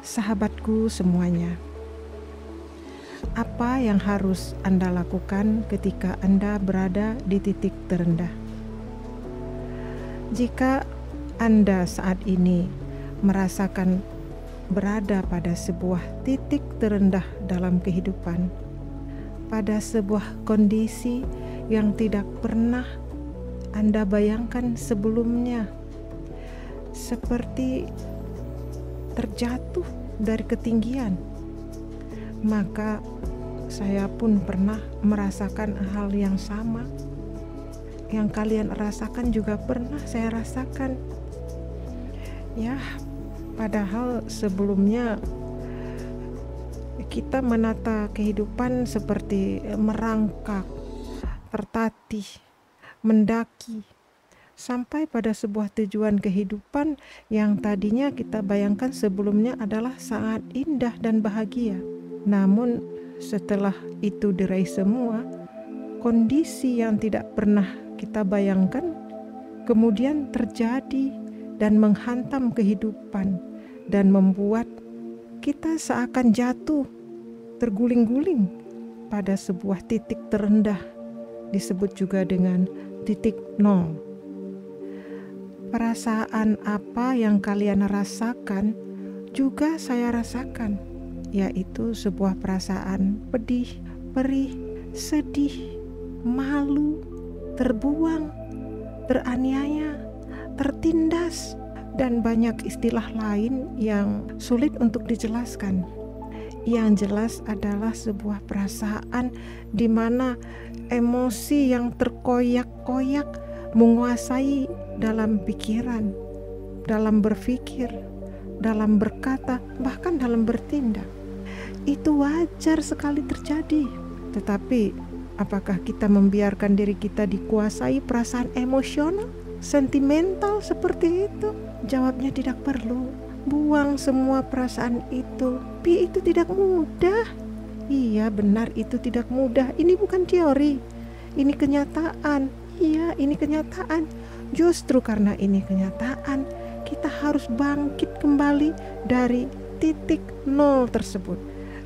Sahabatku semuanya, apa yang harus Anda lakukan ketika Anda berada di titik terendah? Jika Anda saat ini merasakan berada pada sebuah titik terendah dalam kehidupan, pada sebuah kondisi yang tidak pernah Anda bayangkan sebelumnya, seperti terjatuh dari ketinggian, maka saya pun pernah merasakan hal yang sama. Yang kalian rasakan juga pernah saya rasakan. Ya, padahal sebelumnya kita menata kehidupan seperti merangkak, tertatih, mendaki, sampai pada sebuah tujuan kehidupan yang tadinya kita bayangkan sebelumnya adalah sangat indah dan bahagia. Namun setelah itu diraih semua, kondisi yang tidak pernah kita bayangkan kemudian terjadi dan menghantam kehidupan dan membuat kita seakan jatuh, terguling-guling pada sebuah titik terendah, disebut juga dengan titik nol. Perasaan apa yang kalian rasakan juga saya rasakan, yaitu sebuah perasaan pedih, perih, sedih, malu, terbuang, teraniaya, tertindas, dan banyak istilah lain yang sulit untuk dijelaskan. Yang jelas adalah sebuah perasaan di mana emosi yang terkoyak-koyak menguasai dalam pikiran, dalam berpikir, dalam berkata, bahkan dalam bertindak. Itu wajar sekali terjadi. Tetapi apakah kita membiarkan diri kita dikuasai perasaan emosional, sentimental seperti itu? Jawabnya tidak perlu. Buang semua perasaan itu. Tapi itu tidak mudah. Iya, benar, itu tidak mudah. Ini bukan teori. Ini kenyataan. Iya, ini kenyataan. Justru karena ini kenyataan, kita harus bangkit kembali dari titik nol tersebut.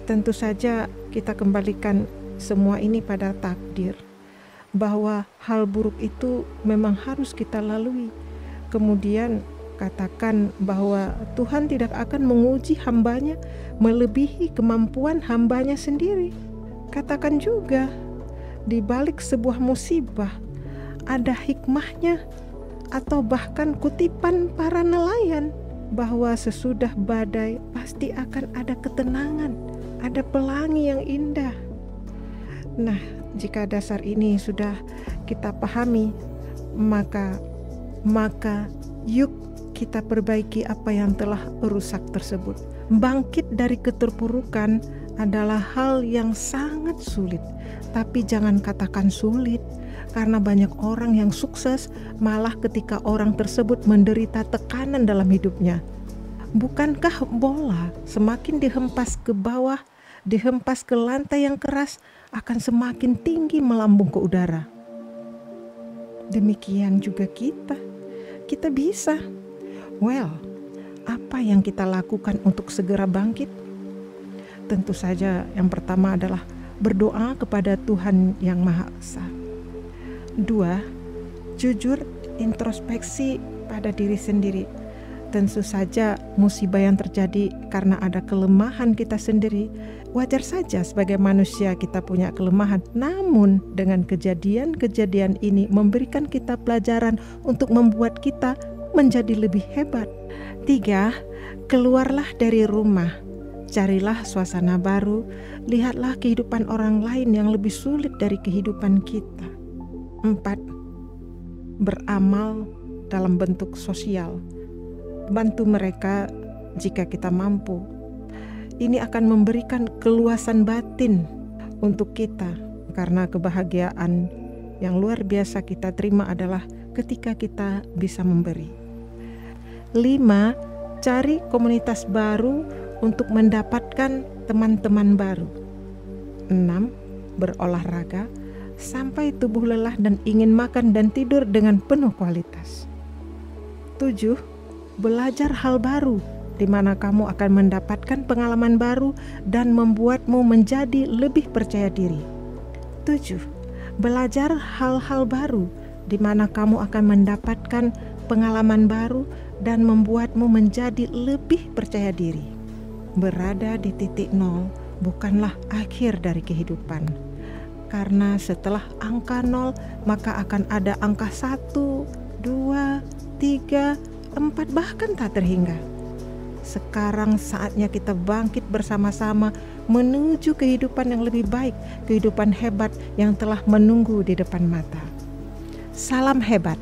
Tentu saja kita kembalikan semua ini pada takdir, bahwa hal buruk itu memang harus kita lalui. Kemudian katakan bahwa Tuhan tidak akan menguji hambanya melebihi kemampuan hambanya sendiri. Katakan juga di balik sebuah musibah ada hikmahnya, atau bahkan kutipan para nelayan bahwa sesudah badai pasti akan ada ketenangan, ada pelangi yang indah. Nah, jika dasar ini sudah kita pahami, maka yuk kita perbaiki apa yang telah rusak tersebut. Bangkit dari keterpurukan adalah hal yang sangat sulit, tapi jangan katakan sulit, karena banyak orang yang sukses malah ketika orang tersebut menderita tekanan dalam hidupnya. Bukankah bola semakin dihempas ke bawah, dihempas ke lantai yang keras, akan semakin tinggi melambung ke udara? Demikian juga kita bisa. Well, apa yang kita lakukan untuk segera bangkit? Tentu saja yang pertama adalah berdoa kepada Tuhan yang Maha Esa. 2, jujur introspeksi pada diri sendiri. Tentu saja musibah yang terjadi karena ada kelemahan kita sendiri. Wajar saja sebagai manusia kita punya kelemahan. Namun dengan kejadian-kejadian ini memberikan kita pelajaran untuk membuat kita menjadi lebih hebat. 3, keluarlah dari rumah. Carilah suasana baru. Lihatlah kehidupan orang lain yang lebih sulit dari kehidupan kita. 4, beramal dalam bentuk sosial. Bantu mereka jika kita mampu. Ini akan memberikan keluasan batin untuk kita, karena kebahagiaan yang luar biasa kita terima adalah ketika kita bisa memberi. 5, cari komunitas baru untuk mendapatkan teman-teman baru. 6, berolahraga sampai tubuh lelah dan ingin makan dan tidur dengan penuh kualitas. 7, belajar hal baru di mana kamu akan mendapatkan pengalaman baru dan membuatmu menjadi lebih percaya diri. 7. Belajar hal-hal baru, di mana kamu akan mendapatkan pengalaman baru dan membuatmu menjadi lebih percaya diri. Berada di titik nol bukanlah akhir dari kehidupan, karena setelah angka 0 maka akan ada angka 1, 2, 3, 4, bahkan tak terhingga. Sekarang saatnya kita bangkit bersama-sama menuju kehidupan yang lebih baik, kehidupan hebat yang telah menunggu di depan mata. Salam hebat.